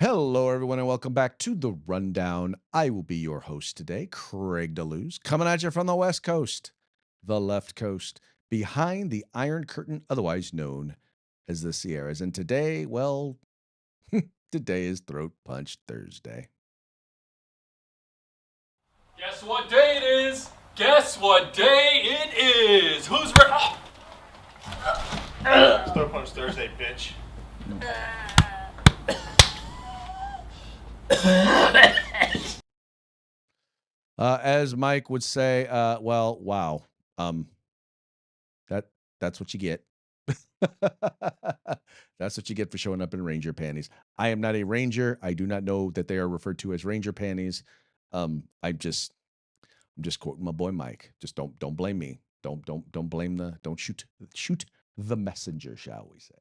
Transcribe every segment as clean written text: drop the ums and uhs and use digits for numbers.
Hello, everyone, and welcome back to The Rundown. I will be your host today, Craig DeLuz, coming at you from the West Coast, the left coast, behind the Iron Curtain, otherwise known as the Sierras. And today, well, today is Throat Punch Thursday. Guess what day it is? Guess what day it is? Who's ready? It's Throw Punch Thursday, bitch. As Mike would say, wow. That's what you get. That's what you get for showing up in ranger panties. I am not a ranger. I do not know that they are referred to as ranger panties. I'm just quoting my boy Mike. Just don't blame me. Don't blame don't shoot the messenger, shall we say.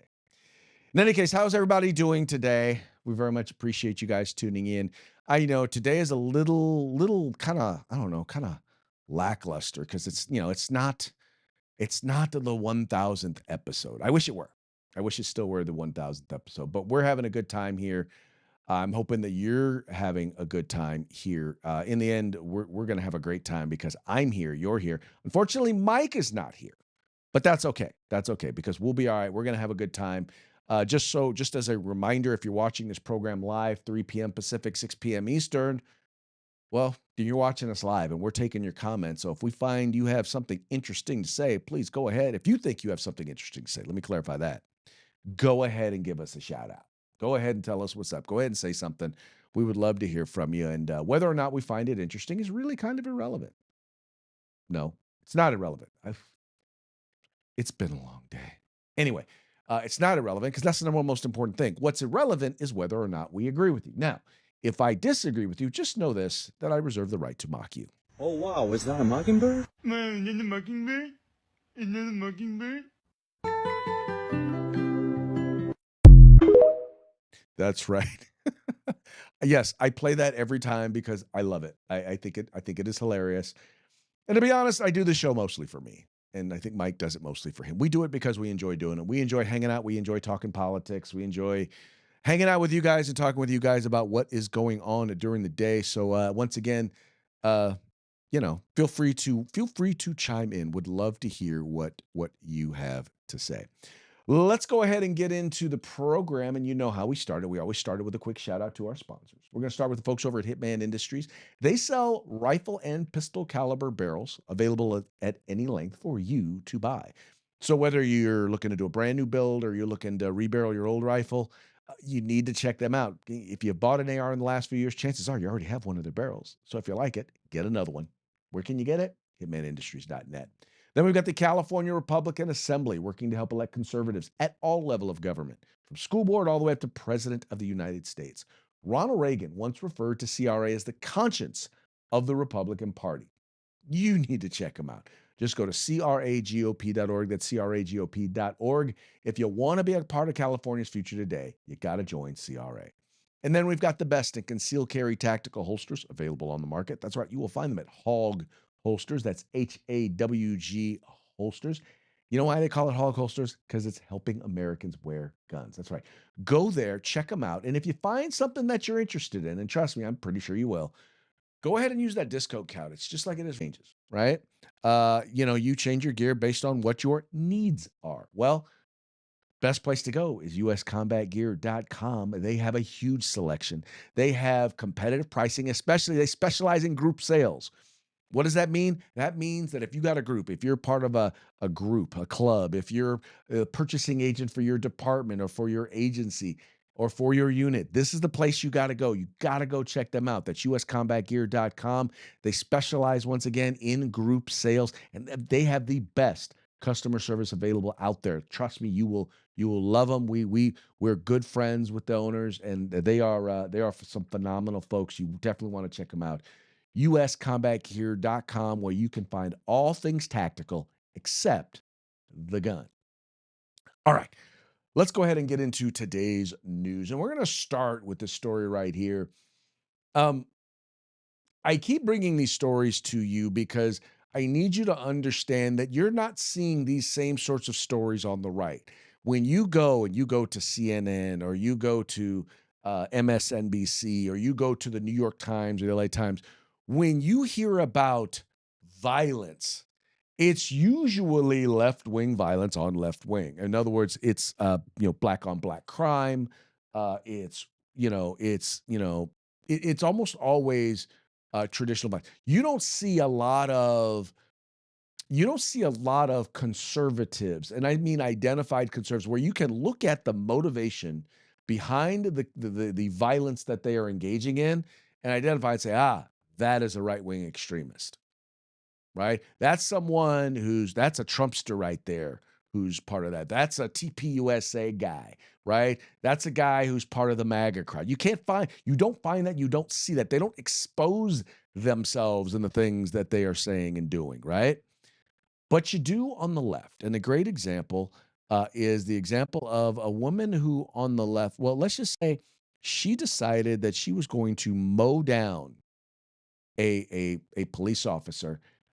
In any case, how's everybody doing today? We very much appreciate you guys tuning in. I know today is a little kind of, I don't know, kind of lackluster because it's not the 1000th episode. I wish it were. I wish it still were the 1000th episode, but we're having a good time here. I'm hoping that you're having a good time here. In the end, we're going to have a great time because I'm here, you're here. Unfortunately, Mike is not here, but that's okay. That's okay because we'll be all right. We're going to have a good time. Just as a reminder, if you're watching this program live, 3 p.m. Pacific, 6 p.m. Eastern, well, you're watching us live and we're taking your comments. So if we find you have something interesting to say, please go ahead. If you think you have something interesting to say, let me clarify that. Go ahead and give us a shout out. Go ahead and tell us what's up. Go ahead and say something. We would love to hear from you. And whether or not we find it interesting is really kind of irrelevant. No, it's not irrelevant. It's been a long day. Anyway, it's not irrelevant because that's the number one most important thing. What's irrelevant is whether or not we agree with you. Now, if I disagree with you, just know this, that I reserve the right to mock you. Oh, wow, is that a mockingbird? Man, is that a mockingbird? Is that a mockingbird? That's right. Yes, I play that every time because I love it. I think it is hilarious. And to be honest, I do the show mostly for me. And I think Mike does it mostly for him. We do it because we enjoy doing it. We enjoy hanging out. We enjoy talking politics. We enjoy hanging out with you guys and talking with you guys about what is going on during the day. So once again, feel free to chime in. Would love to hear what you have to say. Let's go ahead and get into the program. And you know how we started. We always started with a quick shout out to our sponsors. We're going to start with the folks over at Hitman Industries. They sell rifle and pistol caliber barrels available at any length for you to buy. So whether you're looking to do a brand new build or you're looking to rebarrel your old rifle, you need to check them out. If you bought an AR in the last few years, chances are you already have one of their barrels. So if you like it, get another one. Where can you get it? Hitmanindustries.net. Then we've got the California Republican Assembly working to help elect conservatives at all level of government, from school board all the way up to President of the United States. Ronald Reagan once referred to CRA as the conscience of the Republican Party. You need to check them out. Just go to cragop.org. That's cragop.org. If you want to be a part of California's future today, you got to join CRA. And then we've got the best in concealed carry tactical holsters available on the market. That's right. You will find them at Hog Holsters. That's HAWG Holsters. You know why they call it Hog Holsters? Because it's helping Americans wear guns. That's right. Go there, check them out. And if you find something that you're interested in, and trust me, I'm pretty sure you will, go ahead and use that discount code. It's just like it is changes, right? You change your gear based on what your needs are. Well, best place to go is uscombatgear.com. They have a huge selection. They have competitive pricing, especially they specialize in group sales. What does that mean? That means that if you got a group, if you're part of a group, a club, if you're a purchasing agent for your department or for your agency or for your unit, this is the place you got to go. You got to go check them out. That's uscombatgear.com. They specialize, once again, in group sales, and they have the best customer service available out there. Trust me, you will love them. We're good friends with the owners, and they are some phenomenal folks. You definitely want to check them out. uscombatgear.com, where you can find all things tactical except the gun. All right, let's go ahead and get into today's news. And we're going to start with the story right here. I keep bringing these stories to you because I need you to understand that you're not seeing these same sorts of stories on the right. When you go to CNN or you go to MSNBC, or you go to the New York Times or the LA Times, when you hear about violence, it's usually left-wing violence on left wing. In other words, it's black on black crime. It's it's almost always traditional violence. You don't see a lot of conservatives, and I mean identified conservatives, where you can look at the motivation behind the violence that they are engaging in and identify and say, that is a right-wing extremist, right? That's a Trumpster right there who's part of that. That's a TPUSA guy, right? That's a guy who's part of the MAGA crowd. You don't find that, you don't see that. They don't expose themselves in the things that they are saying and doing, right? But you do on the left. And a great example is the example of a woman who on the left, well, let's just say she decided that she was going to mow down a police officer.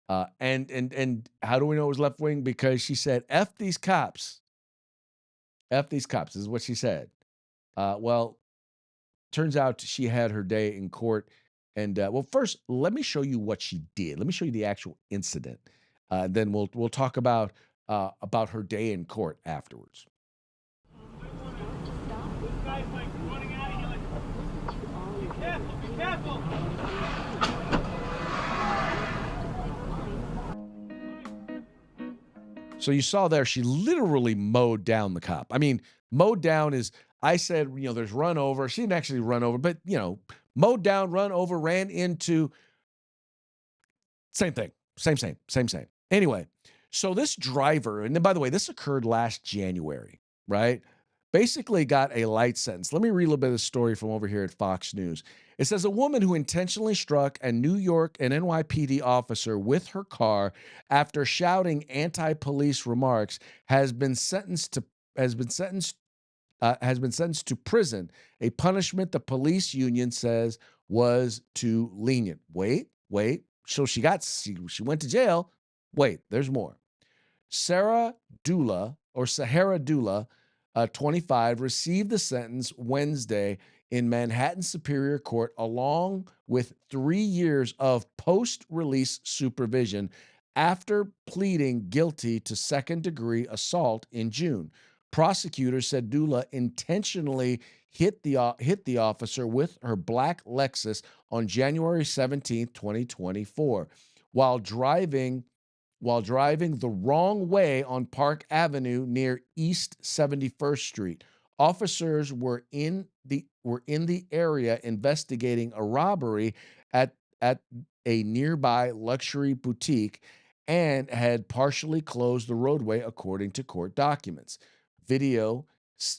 And how do we know it was left wing? Because she said, "F these cops, F these cops." This is what she said. Well, turns out she had her day in court. And well, first, let me show you what she did. Let me show you the actual incident. Then we'll talk about her day in court afterwards. Be careful! So you saw there, she literally mowed down the cop. I mean, mowed down is, I said, there's run over. She didn't actually run over, but, mowed down, run over, ran into, same thing. Same. Anyway, so this driver, and then by the way, this occurred last January, right? Basically got a light sentence. Let me read a little bit of the story from over here at Fox News. It says a woman who intentionally struck a New York and NYPD officer with her car after shouting anti-police remarks has been sentenced to prison, a punishment the police union says was too lenient. Wait. So she went to jail. Wait, there's more. Sahara Dula, 25, received the sentence Wednesday in Manhattan Superior Court, along with 3 years of post-release supervision after pleading guilty to second-degree assault in June. Prosecutors said Dula intentionally hit the officer with her black Lexus on January 17th, 2024, while driving the wrong way on Park Avenue near East 71st Street. Officers were in the area investigating a robbery at a nearby luxury boutique and had partially closed the roadway according to court documents. Video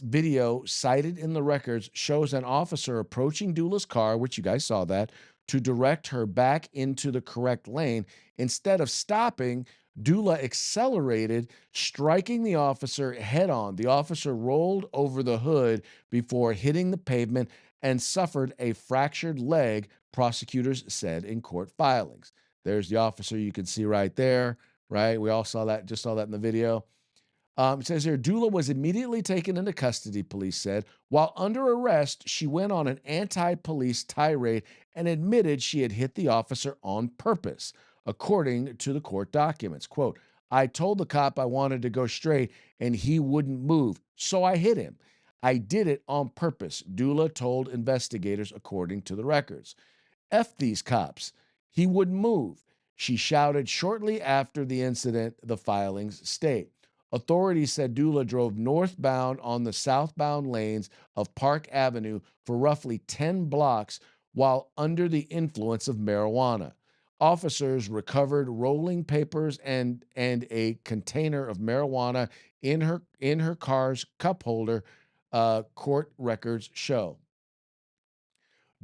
Video cited in the records shows an officer approaching Dula's car, which you guys saw that, to direct her back into the correct lane. Instead of stopping, Dula accelerated, striking the officer head on. The officer rolled over the hood before hitting the pavement and suffered a fractured leg, prosecutors said in court filings. There's the officer you can see right there, right? We all saw that, just saw that in the video. It says here, Dula was immediately taken into custody, police said. While under arrest, she went on an anti-police tirade and admitted she had hit the officer on purpose, according to the court documents. Quote, I told the cop I wanted to go straight and he wouldn't move, so I hit him. I did it on purpose, Dula told investigators, according to the records. F these cops. He wouldn't move, she shouted shortly after the incident, the filings state. Authorities said Dula drove northbound on the southbound lanes of Park Avenue for roughly 10 blocks while under the influence of marijuana. Officers recovered rolling papers and a container of marijuana in her car's cup holder, court records show.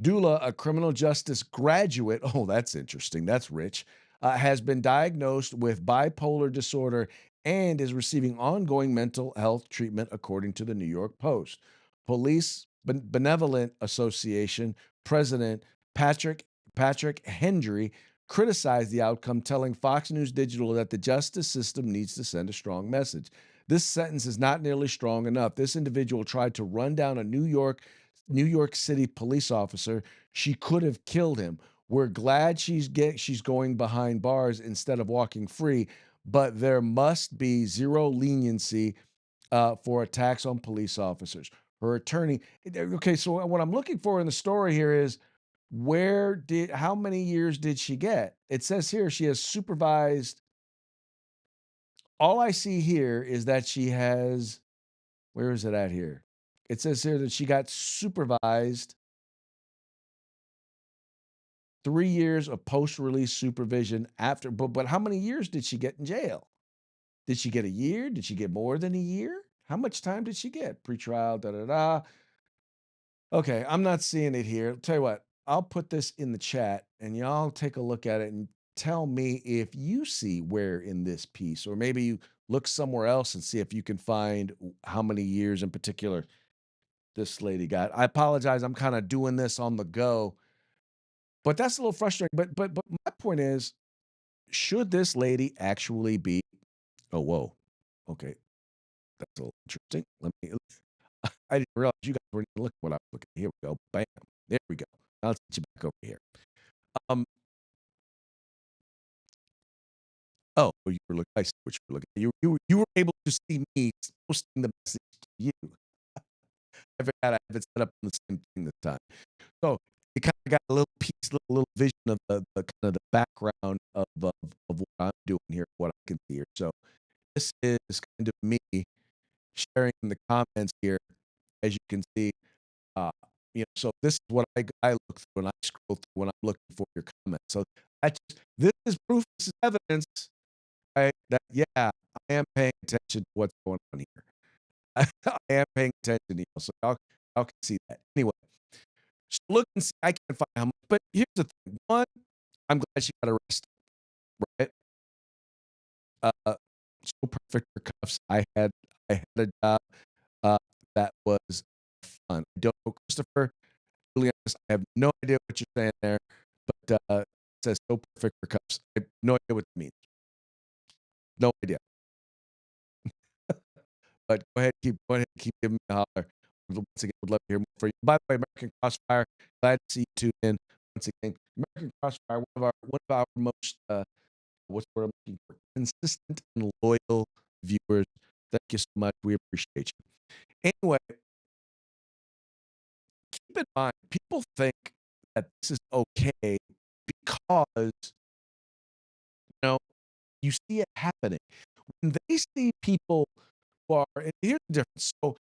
Dula, a criminal justice graduate, oh, that's interesting, that's rich, has been diagnosed with bipolar disorder and is receiving ongoing mental health treatment, according to the New York Post. Police Benevolent Association President Patrick Hendry criticized the outcome, telling Fox News Digital that the justice system needs to send a strong message. This sentence is not nearly strong enough. This individual tried to run down a New York New York City police officer. She could have killed him. We're glad she's going behind bars instead of walking free, but there must be zero leniency for attacks on police officers. Her attorney. Okay, so what I'm looking for in the story here is how many years did she get? It says here she has supervised. All I see here is that she has, where is it at here? It says here that she got supervised 3 years of post-release supervision after, but how many years did she get in jail? Did she get a year? Did she get more than a year? How much time did she get? Pretrial, da da da. Okay, I'm not seeing it here. Tell you what, I'll put this in the chat and y'all take a look at it and tell me if you see where in this piece, or maybe you look somewhere else and see if you can find how many years in particular this lady got. I apologize. I'm kind of doing this on the go, but that's a little frustrating. But my point is, should this lady actually be? Oh, whoa. Okay, that's a little interesting. Let me. I didn't realize you guys weren't even looking what I was looking at. Here we go. Bam. There we go. I'll take you back over here. Um. Oh, you were looking. I see what you were looking at. You were able to see me posting the message to you. I forgot I have it set up on the same thing this time. So you kind of got a little piece, little vision of the kind of the background of what I'm doing here, what I can see here. So this is kind of me sharing in the comments here, as you can see. Uh, so this is what I look through when I scroll through when I'm looking for your comments. So this is proof, this is evidence, right? That yeah, I am paying attention to what's going on here. I am paying attention to you, so y'all can see that. Anyway, so look and see. I can't find how much, but here's the thing. One, I'm glad she got arrested, right? So perfect for cuffs. I had a job uh, that was fun. I don't know Christopher. Really honest, I have no idea what you're saying there, but it says so perfect for cuffs. I have no idea what it means. No idea. But go ahead, keep giving me a holler. Once again, would love to hear more from you. By the way, American Crossfire, glad to see you tune in once again. American Crossfire, one of our most what's the word I'm looking for? Consistent and loyal viewers. Thank you so much. We appreciate you. Anyway, keep in mind, people think that this is okay because know you see it happening. When they see people who are, and here's the difference. So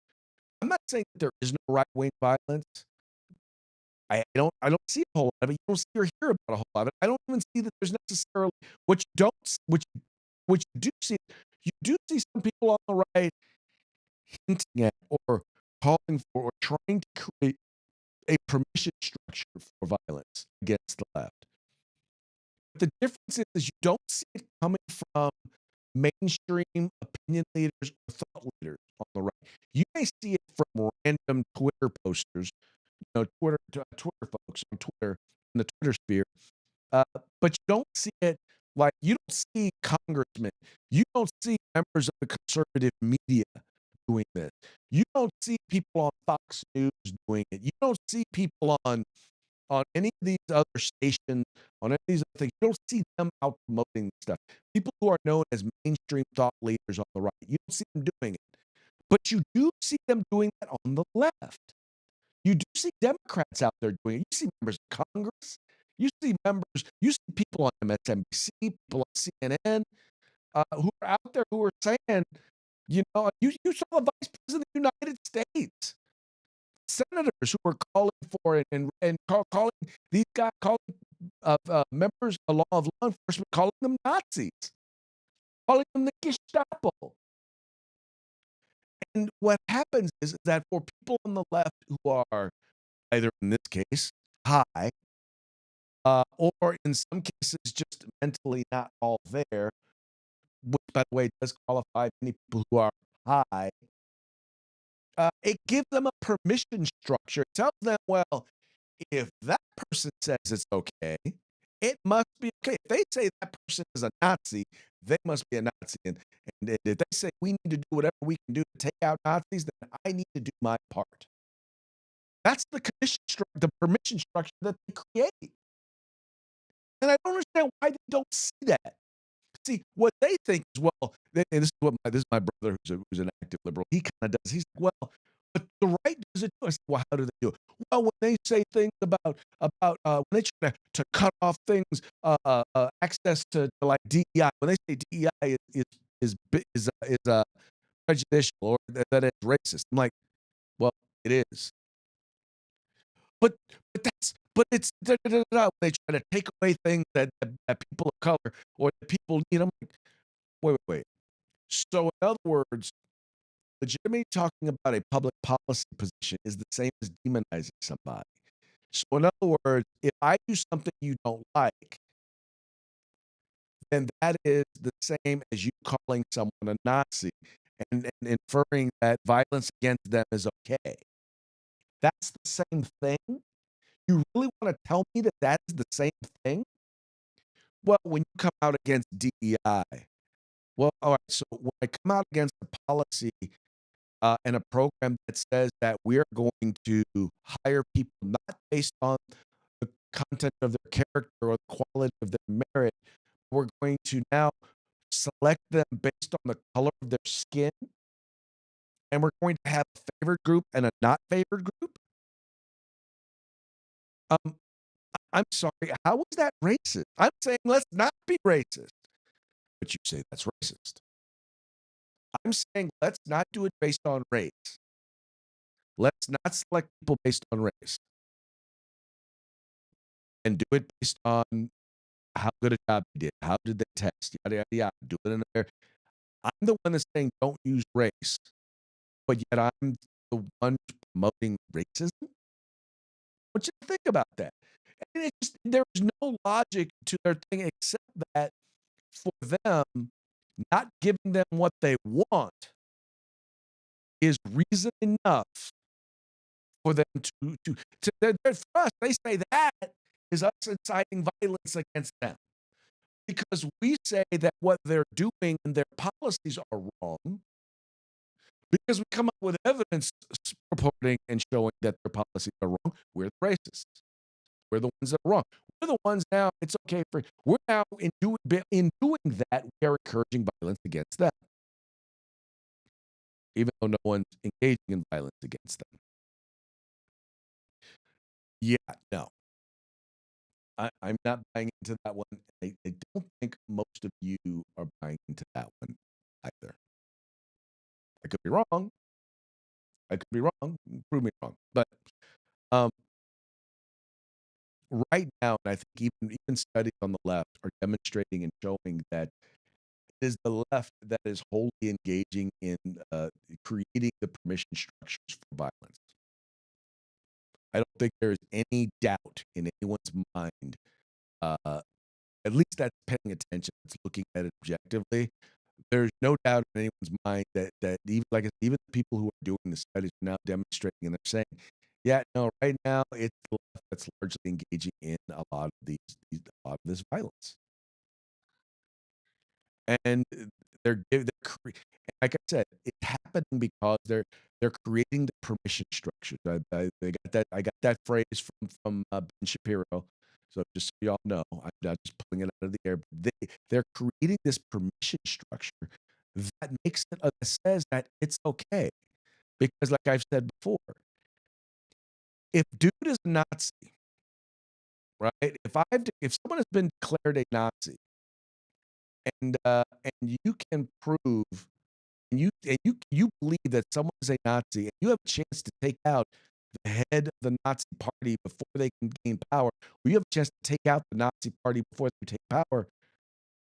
I'm not saying that there is no right wing violence. I don't see a whole lot of it. You don't see or hear about a whole lot of it. I don't even see that there's necessarily what you don't what you do see. You do see some people on the right hinting at or calling for or trying to create a permission structure for violence against the left. But the difference is you don't see it coming from mainstream opinion leaders or thought leaders on the right. You may see it from random Twitter posters, Twitter folks on Twitter in the Twitter sphere, but you don't see it like you don't see congressmen, you don't see members of the conservative media doing this. You don't see people on Fox News doing it. You don't see people on any of these other stations, on any of these other things. You don't see them out promoting this stuff. People who are known as mainstream thought leaders on the right, you don't see them doing it. But you do see them doing that on the left. You do see Democrats out there doing it. You see members of Congress. You see people on MSNBC, people on CNN, who are out there who are saying, you saw the Vice President of the United States, senators who are calling for it and calling these guys, calling members of law enforcement, calling them Nazis, calling them the Gestapo. And what happens is that for people on the left who are either in this case high, or in some cases just mentally not all there, which by the way does qualify many people who are high, it gives them a permission structure. It tells them, well, if that person says it's okay, it must be okay. If they say that person is a Nazi, they must be a Nazi. And if they say we need to do whatever we can do to take out Nazis, then I need to do my part. That's the permission structure that they create. And I don't understand why they don't see that. See, what they think is, well, and this is my brother who's an active liberal. He kinda does. He's like, "Well, but the right does it too." I said, "Well, how do they do it?" Well, when they say things when they try to cut off things, access to, like, DEI, when they say DEI is prejudicial or that it's racist. I'm like, "Well, it is." But but it's da da da da da, when they try to take away things that people of color or that people need. I'm like, "Wait, wait, wait." So, in other words, legitimately talking about a public policy position is the same as demonizing somebody. So, in other words, if I do something you don't like, then that is the same as you calling someone a Nazi and inferring that violence against them is okay. That's the same thing? You really wanna tell me that that is the same thing? Well, when you come out against DEI, well, alright, so when I come out against a policy and a program that says that we're going to hire people not based on the content of their character or the quality of their merit. We're going to now select them based on the color of their skin, and we're going to have a favored group and a not favored group. Um, I'm sorry, how is that racist? I'm saying let's not be racist, but you say that's racist. I'm saying let's not do it based on race. Let's not select people based on race and do it based on how good a job they did, how did they test, yada, yada, yada, do it in there. I'm the one that's saying don't use race, but yet I'm the one promoting racism? I want you to think about that. And it just there's no logic to their thing except that for them, not giving them what they want is reason enough for them to for us, they say that is us inciting violence against them. Because we say that what they're doing and their policies are wrong, because we come up with evidence purporting and showing that their policies are wrong, we're the racists. We're the ones that are wrong. We're the ones now, it's okay for, we're now in doing that, we are encouraging violence against them, even though no one's engaging in violence against them. Yeah, no, I'm not buying into that one. I don't think most of you are buying into that one either. I could be wrong. I could be wrong. Prove me wrong. But um, right now, and I think even studies on the left are demonstrating and showing that it is the left that is wholly engaging in creating the permission structures for violence. I don't think there is any doubt in anyone's mind, at least that's paying attention, that's looking at it objectively. There's no doubt in anyone's mind that even like even the people who are doing the studies are now demonstrating and they're saying, yeah, no, right now it's the left that's largely engaging in a lot of a lot of this violence. And like I said, it's happening because they're creating the permission structures. I got that phrase from Ben Shapiro. So just so y'all know, I'm not just pulling it out of the air. But they're creating this permission structure that makes it that says that it's okay. Because like I've said before, if dude is a Nazi, right? If someone has been declared a Nazi and you can prove and you believe that someone is a Nazi and you have a chance to take out the head of the Nazi party before they can gain power, or you have a chance to take out the Nazi party before they take power,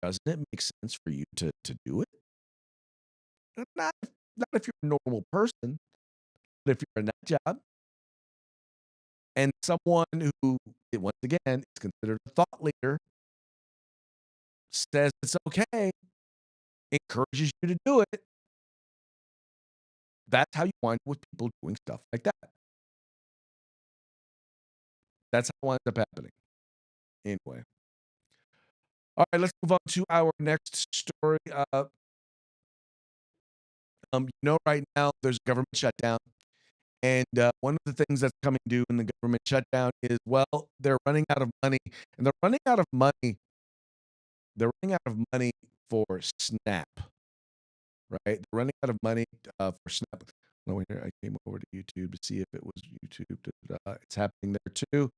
doesn't it make sense for you to do it? Not not if you're a normal person, but if you're in that job and someone who, once again, is considered a thought leader, says it's okay, encourages you to do it, that's how you wind up with people doing stuff like that. That's how it winds up happening. Anyway. All right, let's move on to our next story. Right now there's a government shutdown, And one of the things that's coming due in the government shutdown is, well, they're running out of money, and they're running out of money. They're running out of money for Snap, right? They're running out of money for Snap. No, here I came over to YouTube to see if it was YouTube. It's happening there too.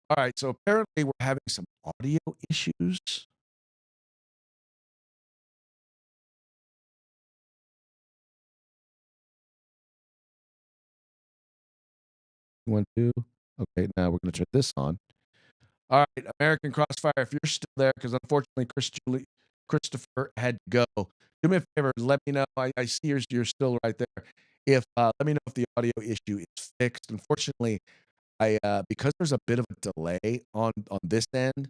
All right, so apparently we're having some audio issues. One, two. Okay, now we're going to turn this on. All right, American Crossfire, if you're still there, because unfortunately Christopher had to go. Do me a favor, let me know. I see you're still right there. If let me know if the audio issue is fixed. Unfortunately, I because there's a bit of a delay on this end.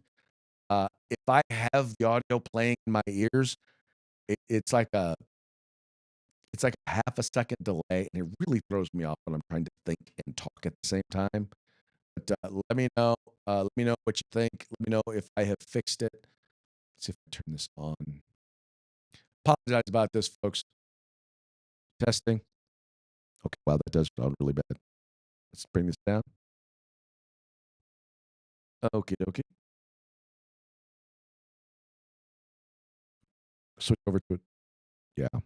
If I have the audio playing in my ears, it's like a half a second delay, and it really throws me off when I'm trying to think and talk at the same time. But let me know. Let me know what you think. Let me know if I have fixed it. Let's see if I turn this on. Apologize about this, folks. Testing. Okay, wow, that does sound really bad. Let's bring this down. Okay, okay. Switch over to it. Yeah.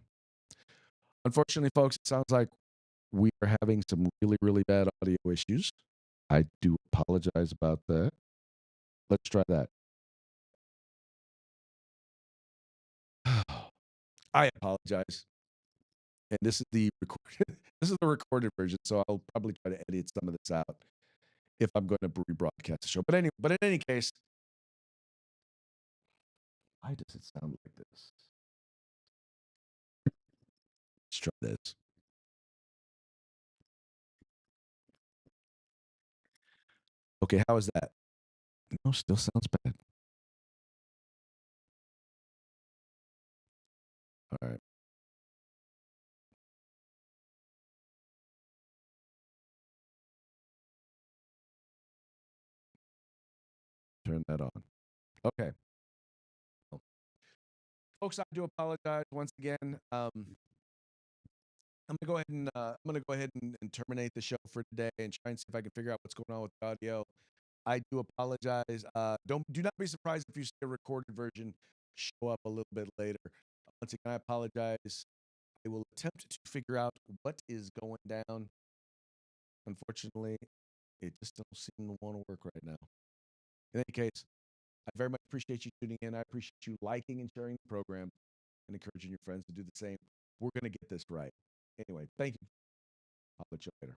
Unfortunately, folks, it sounds like we are having some really, really bad audio issues. I do apologize about that. Let's try that. I apologize. And this is the recorded this is the recorded version, so I'll probably try to edit some of this out if I'm going to rebroadcast the show. But in any case, why does it sound like this? Let's try this. Okay, how is that? No, still sounds bad. All right. Turn that on. Okay. Well, folks, I do apologize once again. I'm gonna go ahead and terminate the show for today and try and see if I can figure out what's going on with the audio. I do apologize. Do not be surprised if you see a recorded version show up a little bit later. Once again, I apologize. I will attempt to figure out what is going down. Unfortunately, it just don't seem to want to work right now. In any case, I very much appreciate you tuning in. I appreciate you liking and sharing the program and encouraging your friends to do the same. We're going to get this right. Anyway, thank you. I'll let you later.